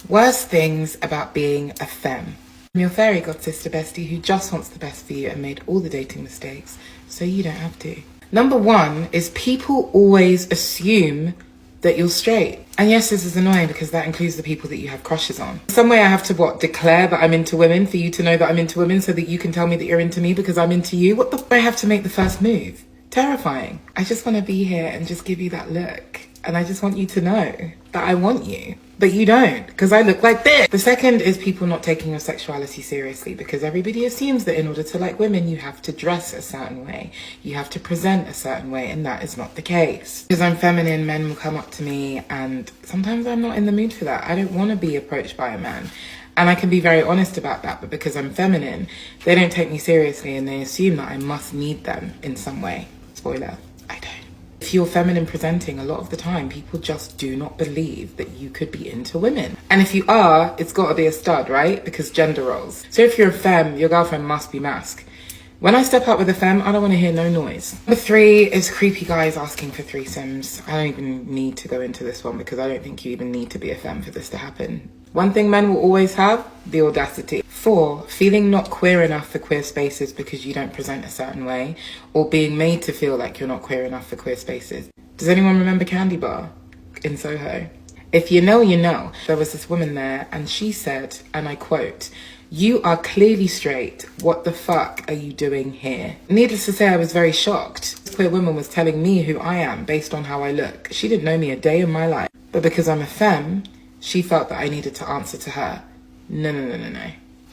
Worst things about being a femme. I'm your fairy god sister bestie who just wants the best for you and made all the dating mistakes so you don't have to. Number one is people always assume that you're straight. And yes, this is annoying because that includes the people that you have crushes on. Some way I have to declare that I'm into women for you to know that I'm into women so that you can tell me that you're into me because I'm into you. What the f*** I have to make the first move? Terrifying. I just want to be here and just give you that look. And I just want you to know that I want you. But you don't, because I look like this. The second is people not taking your sexuality seriously because everybody assumes that in order to like women, you have to dress a certain way. You have to present a certain way, and that is not the case. Because I'm feminine, men will come up to me, and sometimes I'm not in the mood for that. I don't want to be approached by a man. And I can be very honest about that, but because I'm feminine, they don't take me seriously and they assume that I must need them in some way. Spoiler, I don't. If you're feminine presenting, a lot of the time, people just do not believe that you could be into women. And if you are, it's got to be a stud, right? Because gender roles. So if you're a femme, your girlfriend must be masked. When I step out with a femme, I don't want to hear no noise. Number three is creepy guys asking for threesomes. I don't even need to go into this one because I don't think you even need to be a femme for this to happen. One thing men will always have, the audacity. 4, feeling not queer enough for queer spaces because you don't present a certain way, or being made to feel like you're not queer enough for queer spaces. Does anyone remember Candy Bar in Soho? If you know, you know. There was this woman there and she said, and I quote, "You are clearly straight. What the fuck are you doing here?" Needless to say, I was very shocked. This queer woman was telling me who I am based on how I look. She didn't know me a day in my life. But because I'm a femme, she felt that I needed to answer to her. No.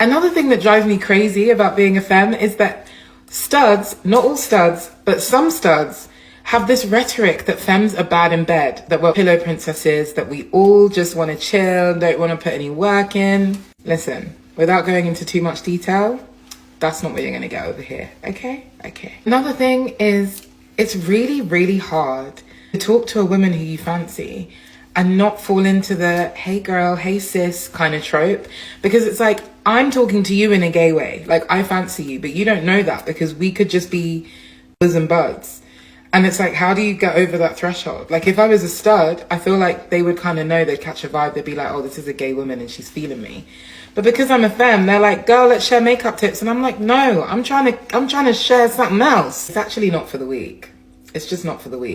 Another thing that drives me crazy about being a femme is that studs, not all studs, but some studs, have this rhetoric that femmes are bad in bed, that we're pillow princesses, that we all just want to chill, don't want to put any work in. Listen, without going into too much detail, that's not what you're going to get over here, okay? Another thing is, it's really, really hard to talk to a woman who you fancy and not fall into the hey girl, hey sis kind of trope. Because it's like, I'm talking to you in a gay way. Like, I fancy you, but you don't know that because we could just be bosom buds. And it's like, how do you get over that threshold? Like, if I was a stud, I feel like they would kind of know, they'd catch a vibe. They'd be like, oh, this is a gay woman and she's feeling me. But because I'm a femme, they're like, girl, let's share makeup tips. And I'm like, no, I'm trying to share something else. It's actually not for the weak. It's just not for the weak.